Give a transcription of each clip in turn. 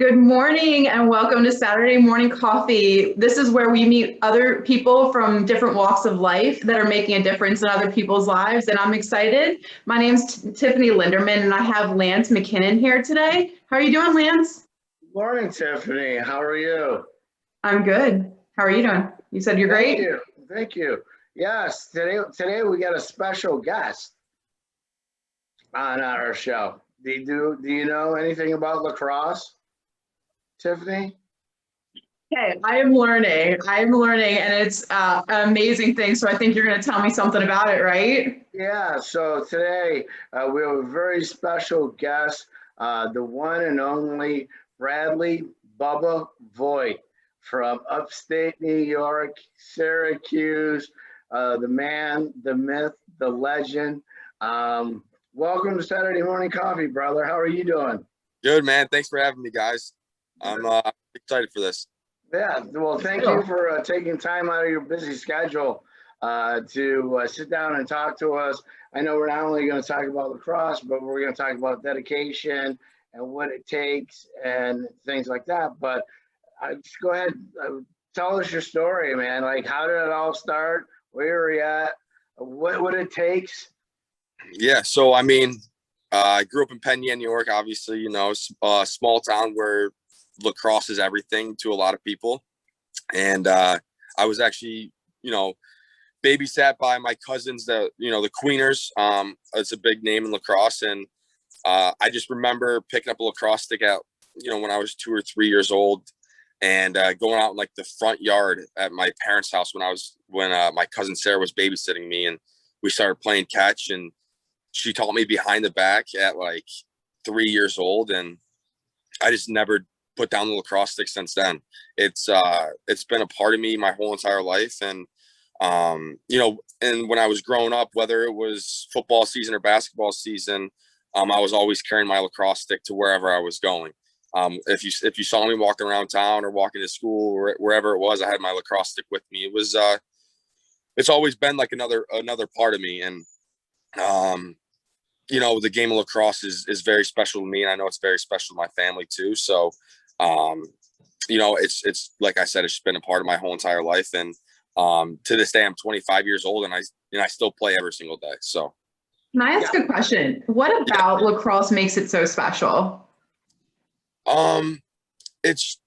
Good morning and welcome to Saturday Morning Coffee. This is where we meet other people from different walks of life that are making a difference in other people's lives, and I'm excited. My name's Tiffany Linderman, and I have Lance McKinnon here today. How are you doing, Lance? Morning, Tiffany. How are you? I'm good. How are you doing? You said you're great? Thank you. Thank you. Yes, today we got a special guest on our show. Do you know anything about lacrosse, Tiffany? Okay, I'm learning, and it's an amazing thing. So I think you're going to tell me something about it, right? Yeah, so today we have a very special guest, the one and only Bradley Bubba Voigt from upstate New York, Syracuse, the man, the myth, the legend. Welcome to Saturday Morning Coffee, brother. How are you doing? Good, man. Thanks for having me, guys. I'm excited for this. Yeah, well, thank you for taking time out of your busy schedule to sit down and talk to us. I know we're not only going to talk about lacrosse, but we're going to talk about dedication and what it takes and things like that. But just go ahead, tell us your story, man. Like, how did it all start? Where are you at? What it takes? Yeah, so I mean, I grew up in Penn, New York. Obviously, you know, a small town where lacrosse is everything to a lot of people. And I was actually, you know, babysat by my cousins, the Queeners. It's a big name in lacrosse. And I just remember picking up a lacrosse stick out, when I was 2 or 3 years old, and going out in like the front yard at my parents' house when my cousin Sarah was babysitting me, and we started playing catch, and she taught me behind the back at like 3 years old. And I just never put down the lacrosse stick since then. It's been a part of me my whole entire life. And and when I was growing up, whether it was football season or basketball season, I was always carrying my lacrosse stick to wherever I was going. If you saw me walking around town or walking to school or wherever it was, I had my lacrosse stick with me. It's always been like another part of me. And the game of lacrosse is very special to me, and I know it's very special to my family too. So it's like I said, it's just been a part of my whole entire life. And to this day, I'm 25 years old, and I still play every single day. So Can I ask a question? What about lacrosse makes it so special? It's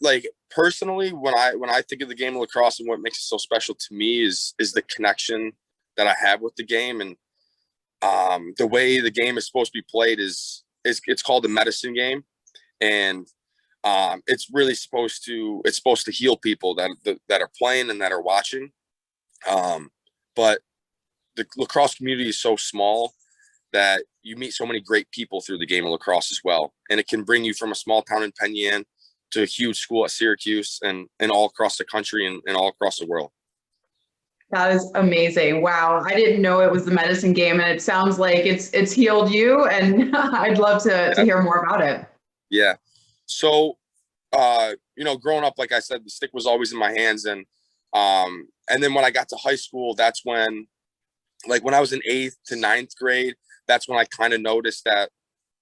like personally, when I think of the game of lacrosse and what makes it so special to me is the connection that I have with the game. And the way the game is supposed to be played is it's called the medicine game. And it's really supposed to heal people that are playing and that are watching. But the lacrosse community is so small that you meet so many great people through the game of lacrosse as well. And it can bring you from a small town in Penn to a huge school at Syracuse and all across the country and all across the world. That is amazing. Wow. I didn't know it was the medicine game, and it sounds like it's healed you, and I'd love to hear more about it. Yeah. So, growing up, like I said, the stick was always in my hands. And then when I got to high school, that's when, like when I was in 8th to 9th grade, that's when I kind of noticed that,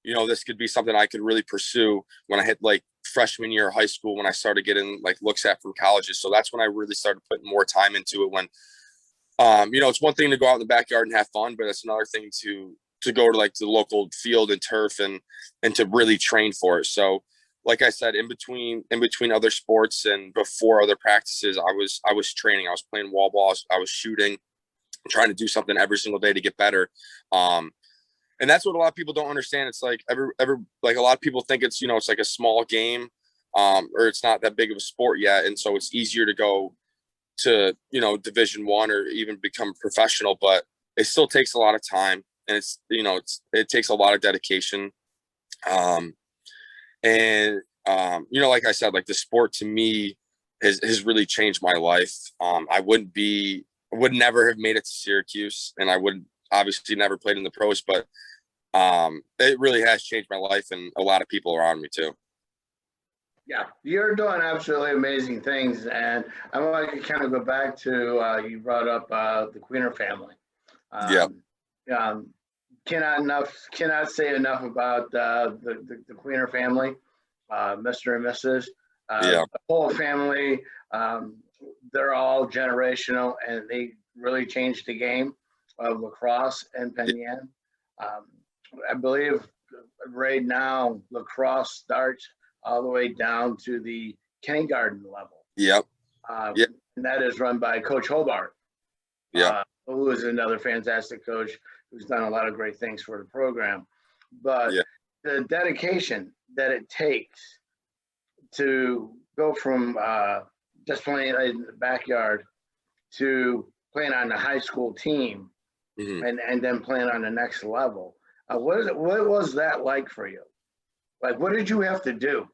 this could be something I could really pursue when I hit like freshman year of high school, when I started getting like looks at from colleges. So that's when I really started putting more time into it. When, it's one thing to go out in the backyard and have fun, but it's another thing to go to like the local field and turf and to really train for it. So like I said, in between other sports and before other practices, I was training. I was playing wall balls. I was shooting, trying to do something every single day to get better. And that's what a lot of people don't understand. It's like like a lot of people think it's, it's like a small game, or it's not that big of a sport yet. And so it's easier to go to, Division I or even become professional, but it still takes a lot of time, and it takes a lot of dedication. Like I said, like the sport to me has really changed my life. I would never have made it to Syracuse, and I would obviously never played in the pros, but it really has changed my life and a lot of people around me too. Yeah, you're doing absolutely amazing things. And I want to kind of go back to, you brought up the Queener family. Cannot say enough about the Queener family. Mr. and Mrs. Yeah. The whole family, they're all generational, and they really changed the game of lacrosse in Penn Yan. I believe right now lacrosse starts all the way down to the kindergarten level. Yep. Yep. And that is run by Coach Hobart. Yeah. Who is another fantastic coach who's done a lot of great things for the program. But the dedication that it takes to go from just playing in the backyard to playing on the high school team, and then playing on the next level. What was that like for you? Like, what did you have to do?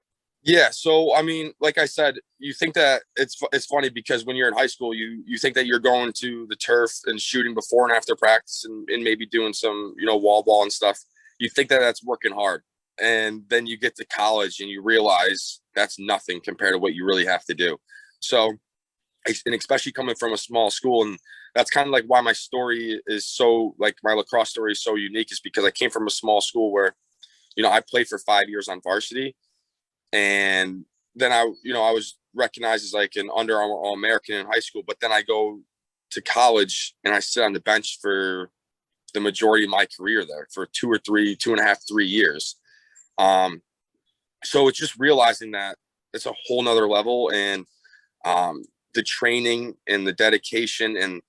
Yeah. So, I mean, like I said, you think that it's funny because when you're in high school, you think that you're going to the turf and shooting before and after practice and maybe doing some, wall ball and stuff. You think that that's working hard. And then you get to college and you realize that's nothing compared to what you really have to do. So, and especially coming from a small school, and that's kind of like why my story is so, like my lacrosse story is so unique, is because I came from a small school where, I played for 5 years on varsity. And then I was recognized as like an Under Armour All-American in high school, but then I go to college and I sit on the bench for the majority of my career there for 2.5, 3 years. So it's just realizing that it's a whole nother level, and the training and the dedication and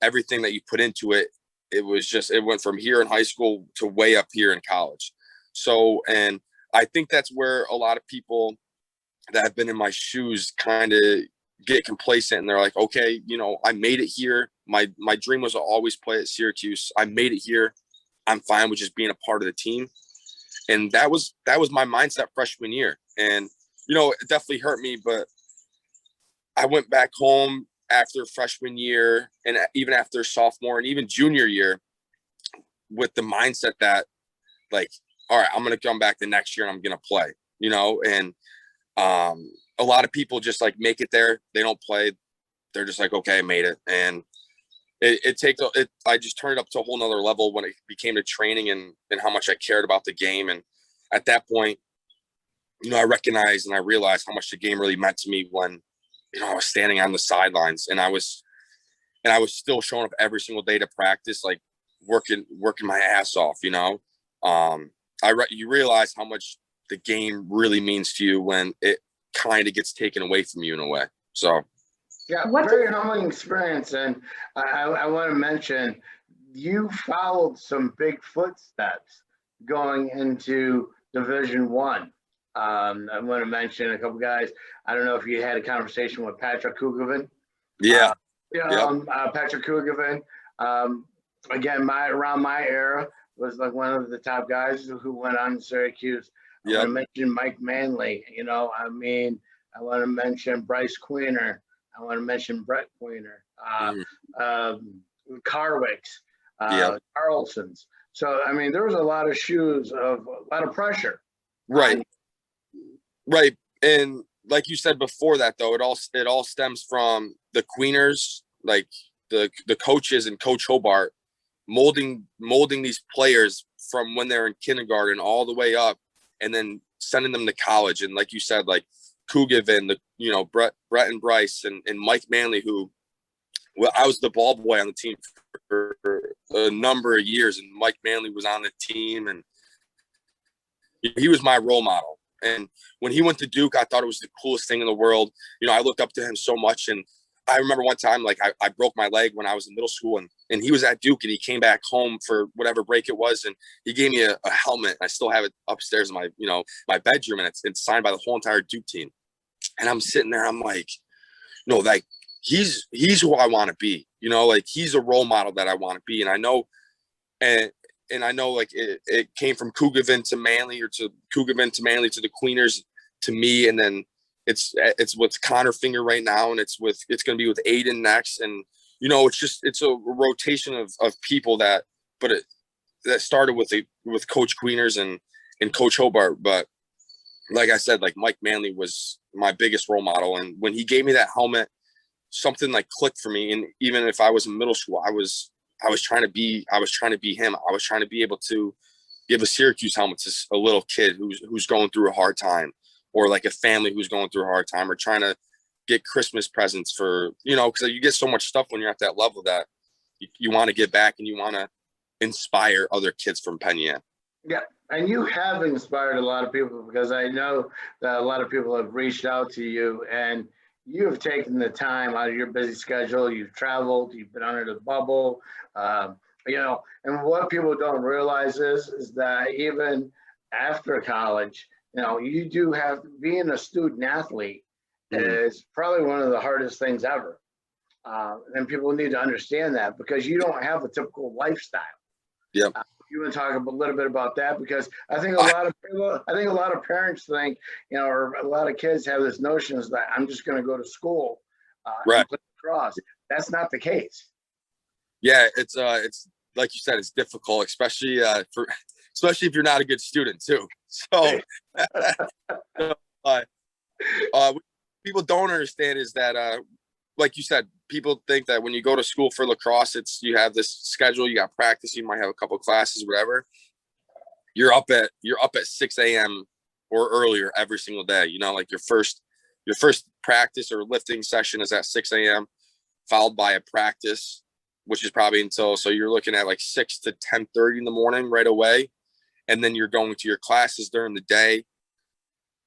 everything that you put into it, it went from here in high school to way up here in college. So, and I think that's where a lot of people that have been in my shoes kind of get complacent, and they're like, okay, I made it here. My dream was to always play at Syracuse. I made it here. I'm fine with just being a part of the team. And that was my mindset freshman year. And, it definitely hurt me, but I went back home after freshman year and even after sophomore and even junior year with the mindset that, like, all right, I'm going to come back the next year and I'm going to play, and a lot of people just like make it there. They don't play. They're just like, okay, I made it. And I just turned it up to a whole nother level when it became to training and how much I cared about the game. And at that point, I recognized and I realized how much the game really meant to me when, I was standing on the sidelines and I was still showing up every single day to practice, like working my ass off, you realize how much the game really means to you when it kind of gets taken away from you in a way. So, yeah, very humbling experience. And I want to mention, you followed some big footsteps going into Division One. I want to mention a couple guys. I don't know if you had a conversation with Patrick Kugovan. Yeah. Patrick Kugovan. Again, around my era, was like one of the top guys who went on to Syracuse. I want to mention Mike Manley. I want to mention Bryce Queener. I want to mention Brett Queener. Carwicks, Carlson's. So, there was a lot of a lot of pressure. Right. Right. And like you said before that, though, it all stems from the Queeners, like the coaches and Coach Hobart molding these players from when they're in kindergarten all the way up, and then sending them to college. And like you said, like Kugovan, Brett and Bryce and Mike Manley, who, well, I was the ball boy on the team for a number of years, and Mike Manley was on the team, and he was my role model. And when he went to Duke, I thought it was the coolest thing in the world. I looked up to him so much. And I remember one time, like I broke my leg when I was in middle school, and he was at Duke, and he came back home for whatever break it was. And he gave me a helmet. I still have it upstairs in my bedroom, and it's signed by the whole entire Duke team. And I'm sitting there, I'm like, like he's who I want to be, like he's a role model that I want to be. And I know, and I know, like it came from Kugovan to Manley, or to Kugovan to Manley to the Queeners to me, and then it's with Connor Finger right now, and it's going to be with Aiden next, and it's a rotation of people that started with Coach Queeners and Coach Hobart. But like I said, like Mike Manley was my biggest role model, and when he gave me that helmet, something like clicked for me. And even if I was in middle school, I was trying to be him. I was trying to be able to give a Syracuse helmet to a little kid who's going through a hard time, or like a family who's going through a hard time, or trying to get Christmas presents for, you know, because you get so much stuff when you're at that level that you want to give back and you want to inspire other kids from Penn Yan. Yeah, and you have inspired a lot of people, because I know that a lot of people have reached out to you, and you have taken the time out of your busy schedule. You've traveled, you've been under the bubble, you know, and what people don't realize is that even after college, you know, you do have, being a student athlete is probably one of the hardest things ever. And people need to understand that, because you don't have a typical lifestyle. Yep. You want to talk a little bit about that, because I think a lot of people, I think a lot of parents think, you know, or a lot of kids have this notion is that I'm just going to go to school right. and play lacrosse. That's not the case. Yeah, it's like you said, it's difficult, especially if you're not a good student too. So, people don't understand is that, like you said, people think that when you go to school for lacrosse, you have this schedule, you got practice, you might have a couple of classes, whatever. You're up at 6 a.m. or earlier every single day. You know, like your first practice or lifting session is at 6 a.m. followed by a practice, which is probably so you're looking at like 6 to 10:30 in the morning right away. And then you're going to your classes during the day,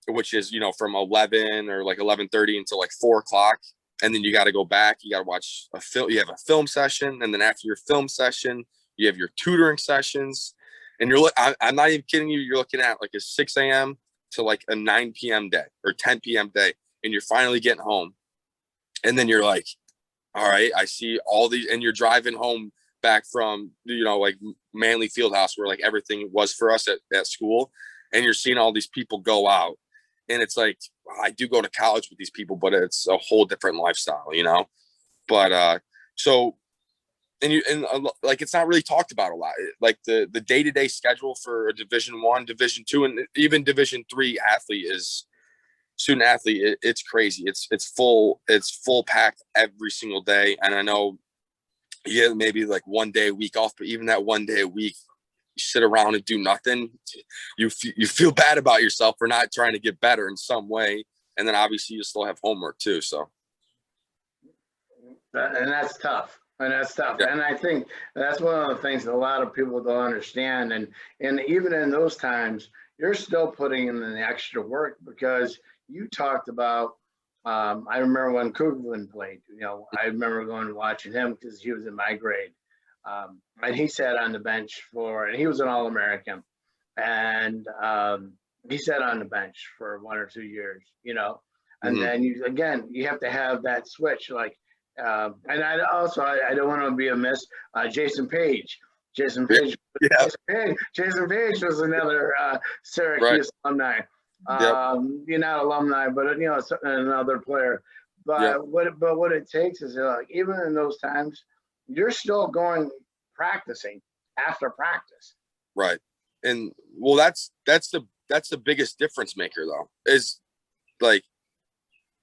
which is, you know, from 11 or like 11:30 until like 4 o'clock. And then you got to go back, you got to watch a film, you have a film session. And then after your film session, you have your tutoring sessions. And I'm not even kidding you. You're looking at like a 6 a.m. to like a 9 p.m. day or 10 p.m. day. And you're finally getting home. And then you're like, all right, I see all these, and you're driving home back from, you know, like Manley Fieldhouse, where like everything was for us at school. And you're seeing all these people go out. And it's like, I do go to college with these people, but it's a whole different lifestyle, you know? But, like, it's not really talked about a lot. Like the day-to-day schedule for a Division I, Division II, and even Division III student athlete, it's crazy. It's full packed every single day. And I know you get maybe like one day a week off, but even that one day a week, you sit around and do nothing, you feel bad about yourself for not trying to get better in some way. And then obviously you still have homework too. So. And that's tough. Yeah. And I think that's one of the things that a lot of people don't understand. And even in those times, you're still putting in the extra work, because you talked about, I remember when Kugelman played, you know, I remember going and watching him because he was in my grade. And he sat on the bench and he was an All-American, and he sat on the bench for 1 or 2 years, you know, and then you have to have that switch, like, and I don't want to be amiss, Jason Page. Jason Page was another Syracuse alumni. You're not alumni, but you know, another player. But what it takes is, like, even in those times, you're still practicing after practice. Right. And well, that's the biggest difference maker though, is like,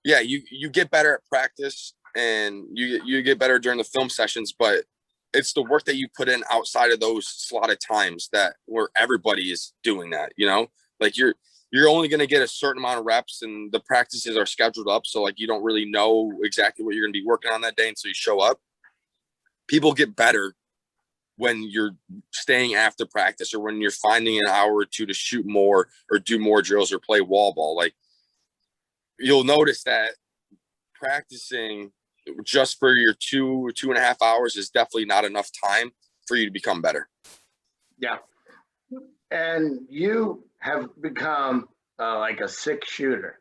yeah, you get better at practice and you get better during the film sessions, but it's the work that you put in outside of those slotted times where everybody is doing that, you know, like you're only going to get a certain amount of reps, and the practices are scheduled up. So like, you don't really know exactly what you're going to be working on that day until you show up. People get better when you're staying after practice, or when you're finding an hour or two to shoot more or do more drills or play wall ball. Like, you'll notice that practicing just for your 2.5 hours is definitely not enough time for you to become better. Yeah. And you have become like a sick shooter.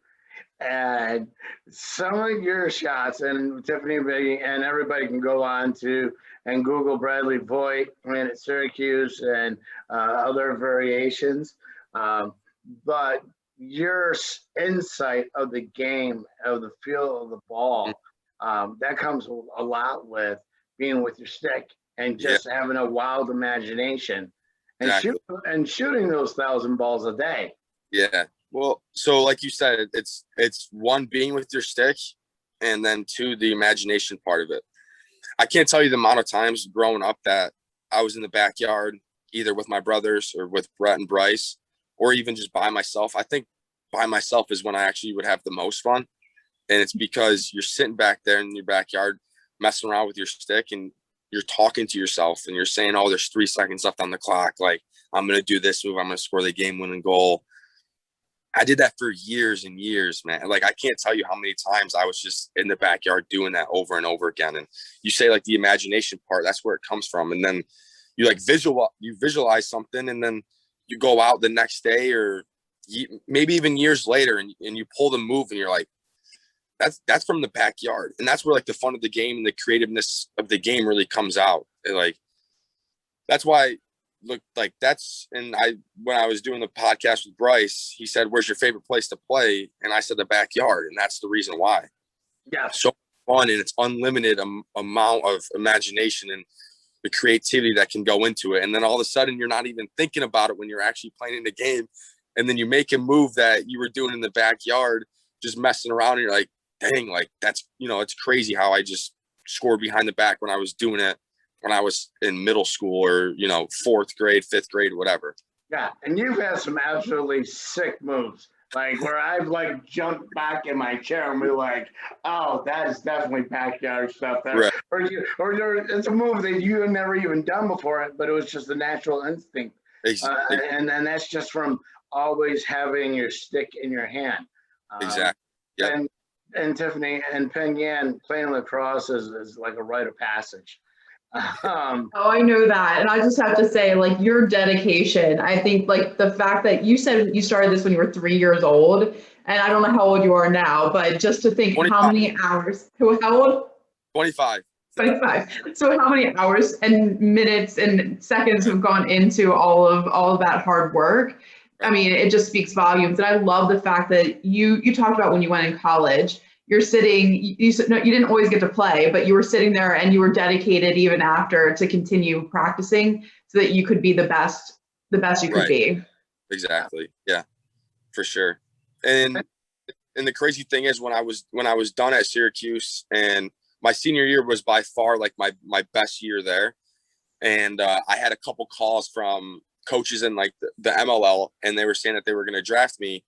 And some of your shots, and Tiffany and everybody can go on to and Google Bradley Voigt at Syracuse and other variations. But your insight of the game, of the feel of the ball, that comes a lot with being with your stick and just having a wild imagination and shooting those 1,000 balls a day. Yeah. Well, so like you said, it's one, being with your stick, and then two, the imagination part of it. I can't tell you the amount of times growing up that I was in the backyard, either with my brothers or with Brett and Bryce, or even just by myself. I think by myself is when I actually would have the most fun. And it's because you're sitting back there in your backyard, messing around with your stick, and you're talking to yourself and you're saying, oh, there's 3 seconds left on the clock. Like, I'm going to do this move. I'm going to score the game winning goal. I did that for years and years, man. Like, I can't tell you how many times I was just in the backyard doing that over and over again. And you say, like, the imagination part, that's where it comes from. And then you like visualize something, and then you go out the next day or maybe even years later, and you pull the move, and you're like, that's from the backyard. And that's where, like, the fun of the game and the creativeness of the game really comes out. And, like, that's why, look, like, when I was doing the podcast with Bryce, he said, where's your favorite place to play? And I said the backyard. And that's the reason why. Yeah. So fun, and it's unlimited amount of imagination and the creativity that can go into it. And then all of a sudden you're not even thinking about it when you're actually playing in the game. And then you make a move that you were doing in the backyard, just messing around, and you're like, dang, like, that's, it's crazy how I just scored behind the back when I was doing it when I was in middle school or, 4th grade, 5th grade, whatever. Yeah. And you've had some absolutely sick moves, like where I've like jumped back in my chair and be like, oh, that is definitely backyard stuff there. Right. Or it's a move that you had never even done before, but it was just a natural instinct. Exactly. And that's just from always having your stick in your hand. Exactly. Yeah. And Tiffany and Penn Yan, playing lacrosse is like a rite of passage. Oh, I know that. And I just have to say, like, your dedication, I think, like, the fact that you said you started this when you were 3 years old, and I don't know how old you are now, but just to think 25. how many hours, how old? 25. 25. So how many hours and minutes and seconds have gone into all of that hard work? I mean, it just speaks volumes. And I love the fact that you talked about when you went in college, you're sitting, you didn't always get to play, but you were sitting there and you were dedicated even after to continue practicing so that you could be the best you could be. Exactly. Yeah, for sure. And the crazy thing is, when I was done at Syracuse, and my senior year was by far like my best year there. And I had a couple calls from coaches in like the MLL, and they were saying that they were going to draft me.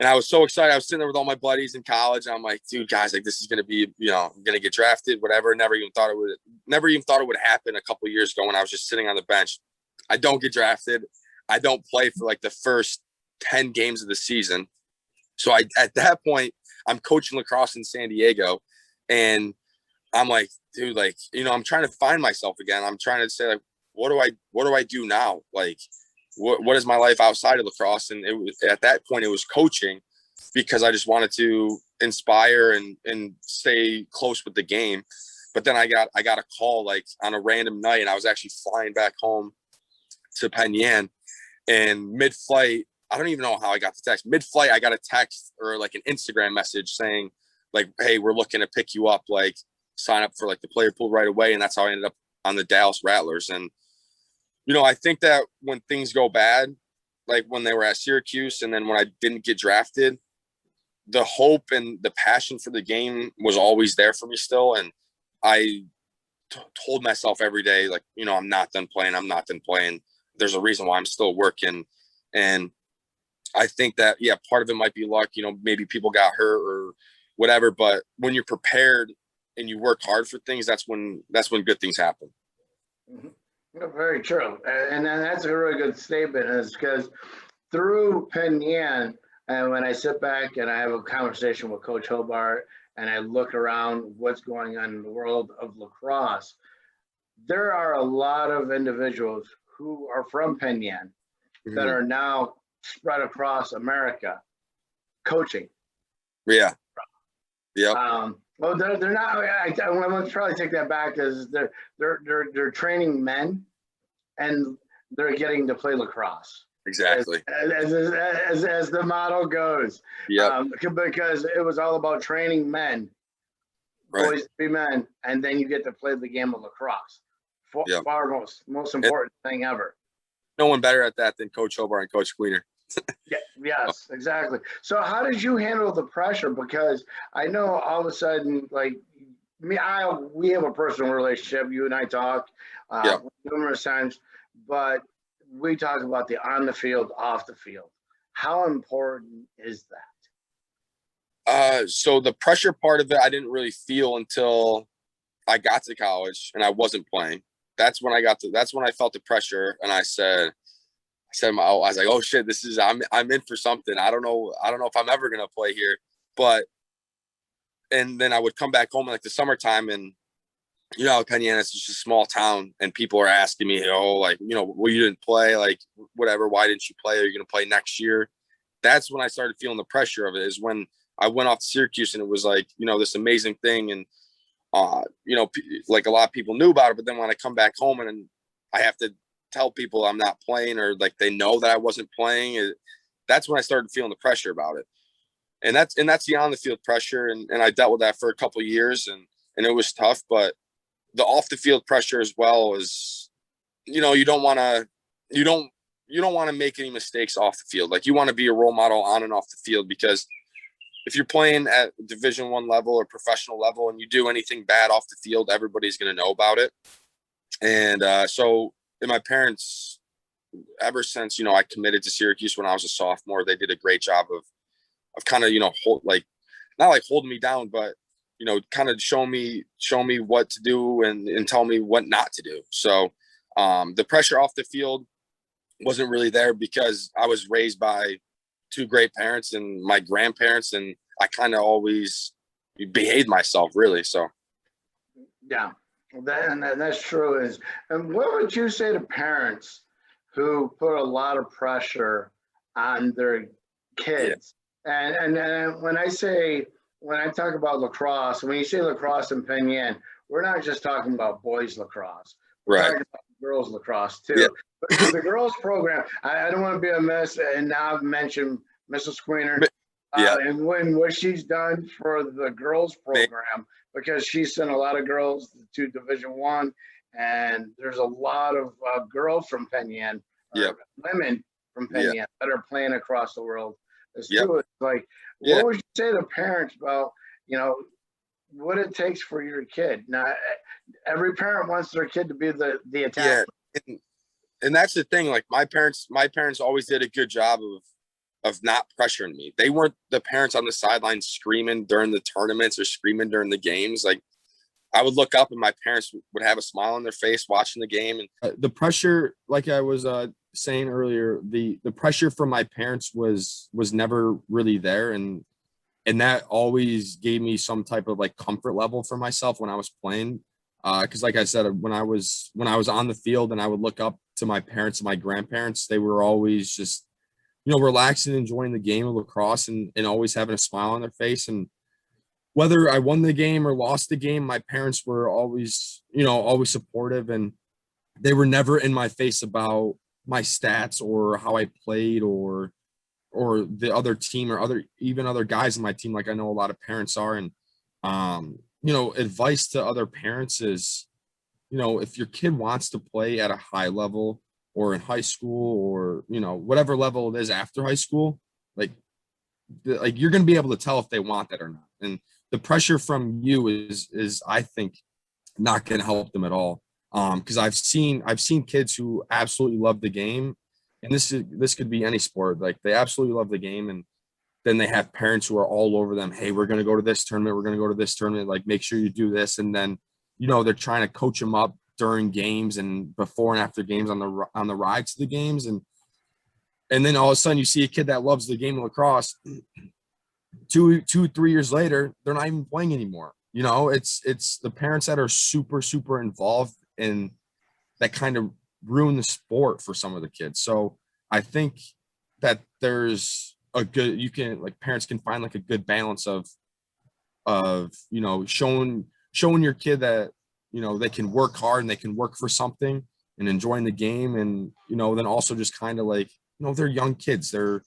And I was so excited. I was sitting there with all my buddies in college. And I'm like, dude, guys, like, this is going to be, I'm going to get drafted, whatever. Never even thought it would happen a couple of years ago when I was just sitting on the bench. I don't get drafted. I don't play for like the first 10 games of the season. So at that point, I'm coaching lacrosse in San Diego, and I'm like, dude, like, I'm trying to find myself again. I'm trying to say, like, what do I do now? Like, what is my life outside of lacrosse? And it was, at that point, it was coaching, because I just wanted to inspire and stay close with the game. But then I got a call like on a random night, and I was actually flying back home to Penn Yan, and mid-flight, I don't even know how I got the text. Mid-flight, I got a text or like an Instagram message saying like, hey, we're looking to pick you up, like, sign up for like the player pool right away. And that's how I ended up on the Dallas Rattlers. And I think that when things go bad, like when they were at Syracuse and then when I didn't get drafted, the hope and the passion for the game was always there for me still. And I told myself every day, like, I'm not done playing. I'm not done playing. There's a reason why I'm still working. And I think that, yeah, part of it might be luck, maybe people got hurt or whatever, but when you're prepared and you work hard for things, that's when good things happen. Mm-hmm. Very true. And then that's a really good statement, is because through Penn Yan, and when I sit back and I have a conversation with Coach Hobart and I look around what's going on in the world of lacrosse, there are a lot of individuals who are from Penn Yan that are now spread across America coaching. Yeah. Yeah. Well, they're not. I'm going to probably take that back, because they're training men, and they're getting to play lacrosse. Exactly. As the model goes. Yeah. Because it was all about training men, right. Boys to be men, and then you get to play the game of lacrosse. Far most important thing ever. No one better at that than Coach Hobart and Coach Queener. Yeah, yes, exactly. So how did you handle the pressure? Because I know all of a sudden, like we have a personal relationship. You and I talk numerous times, but we talk about the on the field, off the field. How important is that? So the pressure part of it, I didn't really feel until I got to college and I wasn't playing. That's when I felt the pressure, and I was like, oh shit, I'm in for something. I don't know if I'm ever gonna play here. And then I would come back home in like the summertime, and Penn Yan is just a small town, and people are asking me, well, you didn't play, like whatever, why didn't you play? Are you gonna play next year? That's when I started feeling the pressure of it, is when I went off to Syracuse, and it was like, this amazing thing. And, like a lot of people knew about it, but then when I come back home and I have to tell people I'm not playing, or like they know that I wasn't playing, that's when I started feeling the pressure about it. And that's the on the field pressure. And I dealt with that for a couple of years, and it was tough, but the off the field pressure as well is, you don't want to make any mistakes off the field. Like, you want to be a role model on and off the field, because if you're playing at Division I level or professional level and you do anything bad off the field, everybody's going to know about it. And so my parents, ever since, I committed to Syracuse when I was a sophomore, they did a great job of kind of, not like holding me down, but, kind of show me what to do and tell me what not to do. So the pressure off the field wasn't really there, because I was raised by two great parents and my grandparents, and I kind of always behaved myself, really. So Yeah, that's true. And what would you say to parents who put a lot of pressure on their kids? Yeah. And when I talk about lacrosse, when you say lacrosse in Penn Yan, we're not just talking about boys lacrosse. We're talking about girls lacrosse too. Yeah. But the girls program, I don't want to be a mess and now mention Mrs. Squeener and what she's done for the girls program, because she's sent a lot of girls to Division I, and there's a lot of girls from Penn Yan, women from Penn Yan that are playing across the world. It's like, what would you say to parents about, what it takes for your kid? Now, every parent wants their kid to be the attacker. Yeah. And that's the thing. Like, my parents always did a good job of not pressuring me. They weren't the parents on the sidelines screaming during the tournaments or screaming during the games. Like, I would look up and my parents would have a smile on their face watching the game. And the pressure, like I was saying earlier, the pressure from my parents was never really there. And that always gave me some type of like comfort level for myself when I was playing. Because like I said, when I was on the field and I would look up to my parents and my grandparents, they were always just, relaxing, enjoying the game of lacrosse, and always having a smile on their face. And whether I won the game or lost the game, my parents were always, always supportive, and they were never in my face about my stats or how I played or the other team or even other guys in my team. Like, I know a lot of parents are. And, advice to other parents is, if your kid wants to play at a high level or in high school or, whatever level it is after high school, like you're going to be able to tell if they want that or not. And the pressure from you is I think not going to help them at all. Cause I've seen kids who absolutely love the game, and this could be any sport. Like, they absolutely love the game. And then they have parents who are all over them. Hey, we're going to go to this tournament. We're going to go to this tournament. Like, make sure you do this. And then, they're trying to coach them up during games and before and after games on the ride to the games. And then all of a sudden you see a kid that loves the game of lacrosse 2-3 years later, they're not even playing anymore. It's the parents that are super, super involved in that kind of ruin the sport for some of the kids. So I think that there's parents can find like a good balance of showing your kid that, they can work hard and they can work for something and enjoying the game. And, then also just kind of like, they're young kids. They're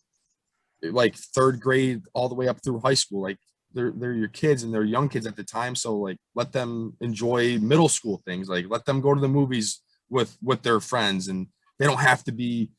like third grade all the way up through high school. Like, they're your kids and they're young kids at the time. So like, let them enjoy middle school things. Like, let them go to the movies with their friends, and they don't have to be,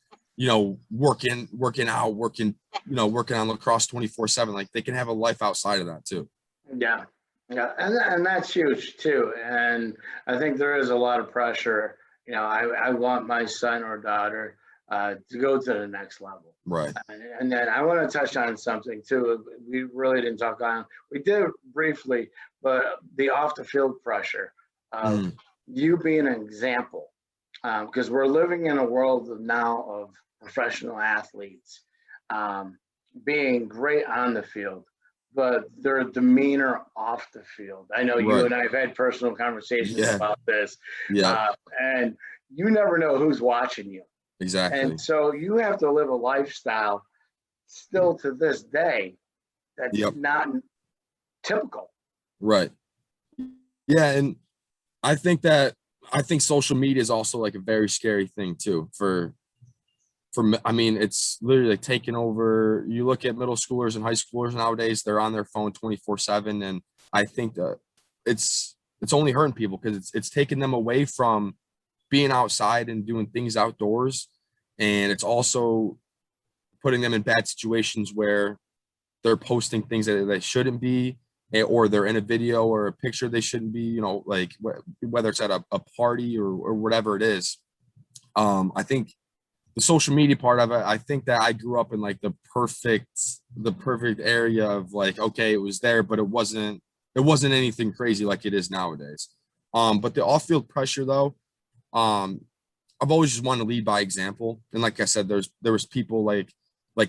working out, working on lacrosse 24/7. Like, they can have a life outside of that too. Yeah. And that's huge too. And I think there is a lot of pressure. I want my son or daughter to go to the next level. Right. And then I want to touch on something too. We really didn't talk on. We did briefly, but the off the field pressure of you being an example, because we're living in a world now of professional athletes being great on the field, but their demeanor off the field. I know you and I have had personal conversations about this, and you never know who's watching you. Exactly. And so you have to live a lifestyle still to this day that's not typical. Right. Yeah. And I think social media is also like a very scary thing too I mean, it's literally like taking over. You look at middle schoolers and high schoolers nowadays, they're on their phone 24/7. And I think that it's only hurting people because it's taking them away from being outside and doing things outdoors. And it's also putting them in bad situations where they're posting things that they shouldn't be, or they're in a video or a picture they shouldn't be, you know, like whether it's at a party or whatever it is. I think the social media part of it, I think that I grew up in like the perfect area of like, okay, it was there, but it wasn't anything crazy like it is nowadays. But the off-field pressure though, I've always just wanted to lead by example. And like I said, there was people like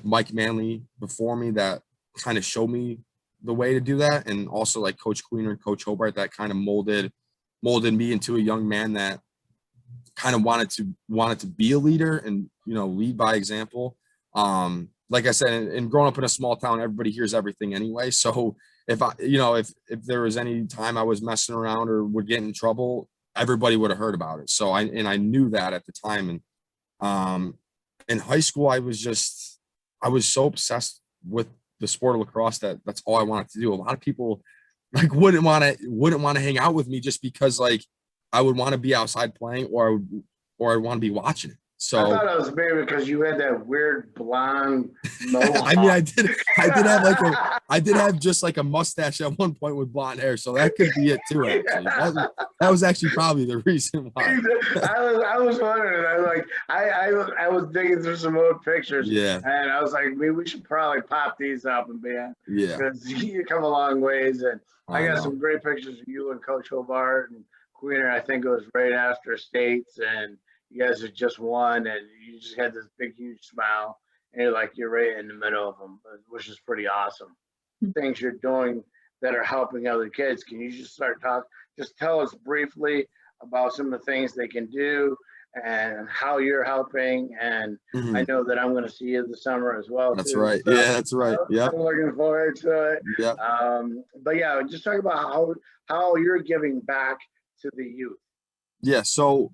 Mike Manley before me that kind of showed me the way to do that. And also like Coach Queener and Coach Hobart that kind of molded me into a young man that kind of wanted to be a leader and, you know, lead by example. Like I said, and growing up in a small town, everybody hears everything anyway. So if there was any time I was messing around or would get in trouble, everybody would have heard about it. So I knew that at the time. And in high school, I was so obsessed with the sport of lacrosse that's all I wanted to do. A lot of people like wouldn't want to hang out with me just because like I would want to be outside playing or I'd want to be watching it. So I thought it was maybe because you had that weird blonde mohawk. I mean, I did have just like a mustache at one point with blonde hair, so that could be it too. Actually, that was actually probably the reason why. I was wondering. I was digging through some old pictures. Yeah. And I was like, maybe we should probably pop these up and be because you come a long ways. And I got some great pictures of you and Coach Hobart and Queener. I think it was right after states and. You guys had just won, and you just had this big, huge smile, and you're right in the middle of them, which is pretty awesome. Things you're doing that are helping other kids. Can you just just tell us briefly about some of the things they can do and how you're helping? And I know that I'm going to see you this summer as well. That's too. right. So, yeah, that's right. Yeah. I'm looking forward to it. Yeah. But yeah, just talk about how you're giving back to the youth. Yeah. So.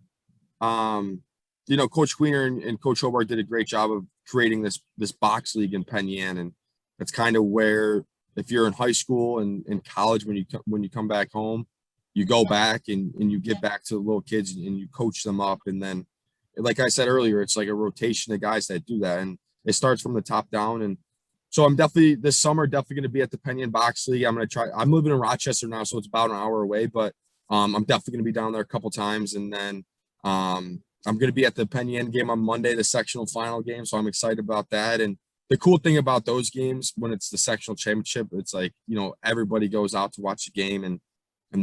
You know, Coach Queener and Coach Hobart did a great job of creating this box league in Penn Yan, and that's kind of where if you're in high school and in college when you come back home, you go back and you get back to the little kids and you coach them up, and then like I said earlier, it's like a rotation of guys that do that, and it starts from the top down. And so I'm this summer definitely going to be at the Penn Yan box league. I'm living in Rochester now, so it's about an hour away, but I'm definitely going to be down there a couple times, and then I'm going to be at the Penn Yan game on Monday, the sectional final game. So I'm excited about that. And the cool thing about those games, when it's the sectional championship, it's like, you know, everybody goes out to watch the game. And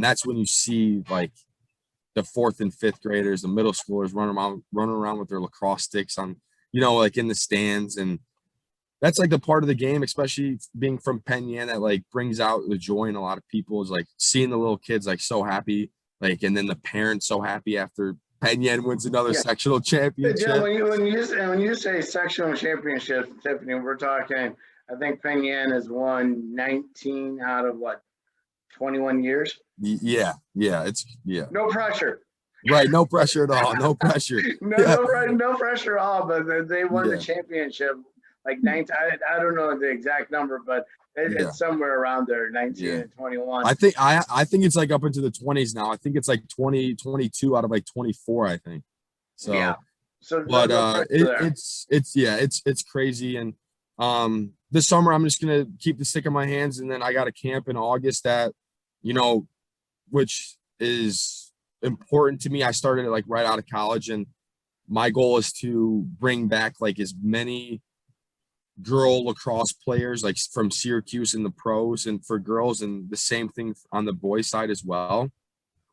that's when you see like the 4th and 5th graders, the middle schoolers running around with their lacrosse sticks on, you know, like in the stands. And that's like the part of the game, especially being from Penn Yan, that like brings out the joy in a lot of people, is like seeing the little kids like so happy, like, and then the parents so happy after Penn Yan wins another sectional championship. Yeah, when you say sectional championship, Tiffany, we're talking. I think Penn Yan has won 19 out of 21 years. Yeah. No pressure. Right, no pressure at all. No pressure. no pressure at all. But they won the championship like 19. I don't know the exact number, but it's somewhere around there, 19 and 21. I think it's like up into the 20s now. I think it's like 22 out of like 24, I think. So yeah. So but it's crazy. And this summer I'm just gonna keep the stick in my hands, and then I got a camp in August that, you know, which is important to me. I started it like right out of college, and my goal is to bring back like as many girl lacrosse players like from Syracuse in the pros and for girls, and the same thing on the boys side as well.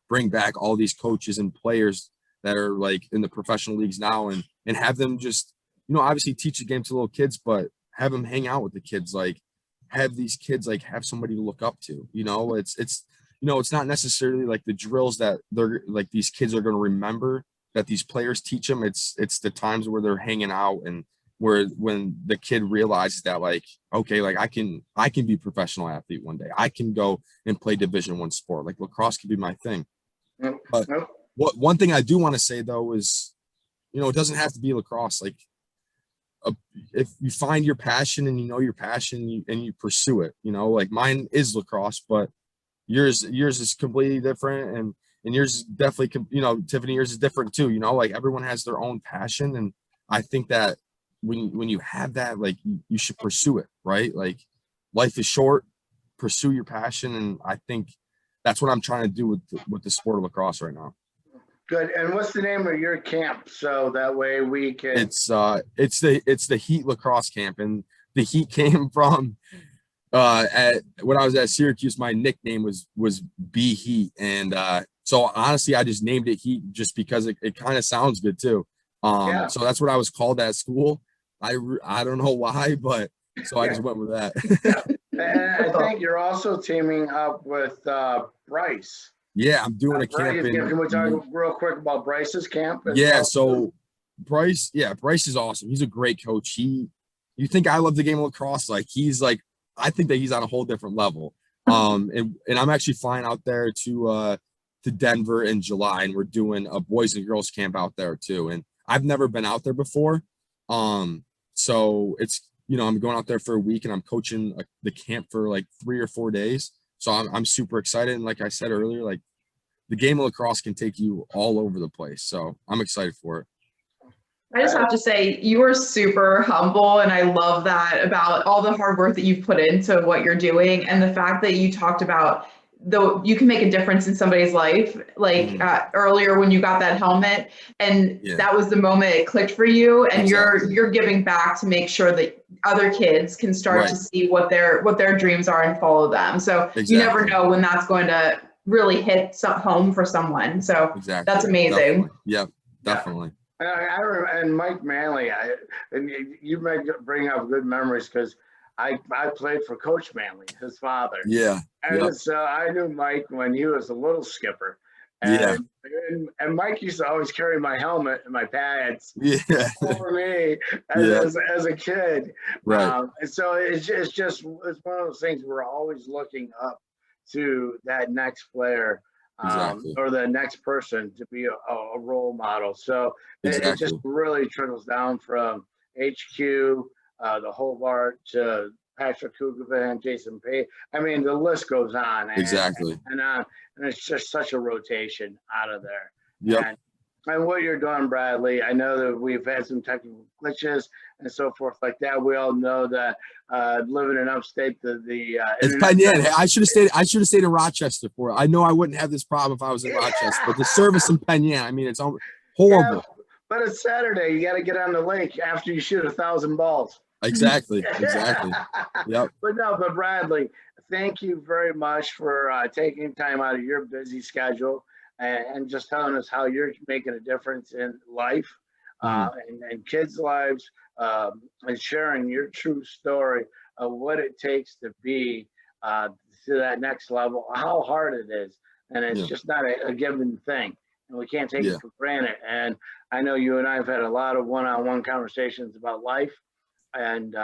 Bring back all these coaches and players that are like in the professional leagues now, and have them just, obviously teach the game to little kids, but have them hang out with the kids, like have these kids like have somebody to look up to. It's not necessarily like the drills that they're like these kids are going to remember that these players teach them. It's the times where they're hanging out, and when the kid realizes that, like, okay, like I can be a professional athlete one day. I can go and play Division I sport. Like lacrosse could be my thing. But one thing I do want to say though is, it doesn't have to be lacrosse. Like if you find your passion and your passion and you pursue it, like mine is lacrosse, but yours is completely different, and yours is definitely, Tiffany, yours is different too. Like everyone has their own passion, and I think that when you have that, like you should pursue it, right? Like life is short, pursue your passion, and I think that's what I'm trying to do with the sport of lacrosse right now. Good. And what's the name of your camp? So that way we can. It's the HEAT Lacrosse Camp, and the HEAT came from when I was at Syracuse. My nickname was B Heat, and so honestly, I just named it HEAT just because it kind of sounds good too. So that's what I was called at school. I don't know why, but so I just went with that. And I think you're also teaming up with Bryce. Yeah, I'm doing a camp. Can we talk real quick about Bryce's camp? Yeah, so Bryce is awesome. He's a great coach. You think I love the game of lacrosse? Like he's like, I think that he's on a whole different level. And I'm actually flying out there to Denver in July, and we're doing a boys and girls camp out there too. And I've never been out there before. So it's, I'm going out there for a week, and I'm coaching the camp for like 3 or 4 days. So I'm super excited. And like I said earlier, like the game of lacrosse can take you all over the place. So I'm excited for it. I just have to say, you are super humble, and I love that about all the hard work that you've put into what you're doing, and the fact that you talked about though you can make a difference in somebody's life, like earlier when you got that helmet, and that was the moment it clicked for you, and you're giving back to make sure that other kids can start to see what their dreams are and follow them. So you never know when that's going to really hit home for someone. So that's amazing. Definitely. Yep, definitely. And Mike Manley, and you might bring up good memories because I played for Coach Manley, his father. Yeah. And so I knew Mike when he was a little skipper. And Mike used to always carry my helmet and my pads for me as a kid. Right. And so it's one of those things we're always looking up to that next player. Or the next person to be a role model. So it just really trickles down from HQ, the Hobart, to Patrick Kukovan, Jason Pay. I mean, the list goes on. And it's just such a rotation out of there. Yep. And what you're doing, Bradley, I know that we've had some technical glitches and so forth like that. We all know that living in upstate, it's Penn Yan. Hey, I should have stayed in Rochester for it. I know I wouldn't have this problem if I was in Rochester, but the service in Penn Yan, I mean, it's horrible. But it's Saturday. You got to get on the lake after you shoot 1,000 balls. Exactly. Yep. But Bradley, thank you very much for taking time out of your busy schedule and just telling us how you're making a difference in life and kids' lives, and sharing your true story of what it takes to be to that next level, how hard it is. And it's just not a given thing. And we can't take it for granted. And I know you and I have had a lot of one-on-one conversations about life, and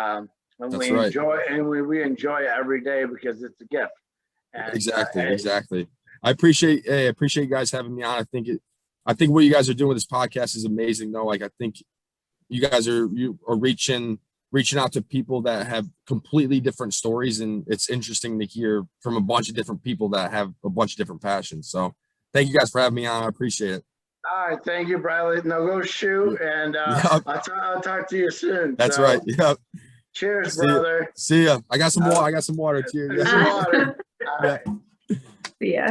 we enjoy it every day because it's a gift. And, exactly. I appreciate you guys having me on. I think what you guys are doing with this podcast is amazing, though. Like I think you guys are reaching out to people that have completely different stories, and it's interesting to hear from a bunch of different people that have a bunch of different passions. So thank you guys for having me on. I appreciate it. All right, thank you, Bradley. Now go shoot, and I'll talk to you soon. That's right. Yep. Cheers, brother. See ya. I got some water. I got some water. Cheers. Some water. All right. See ya.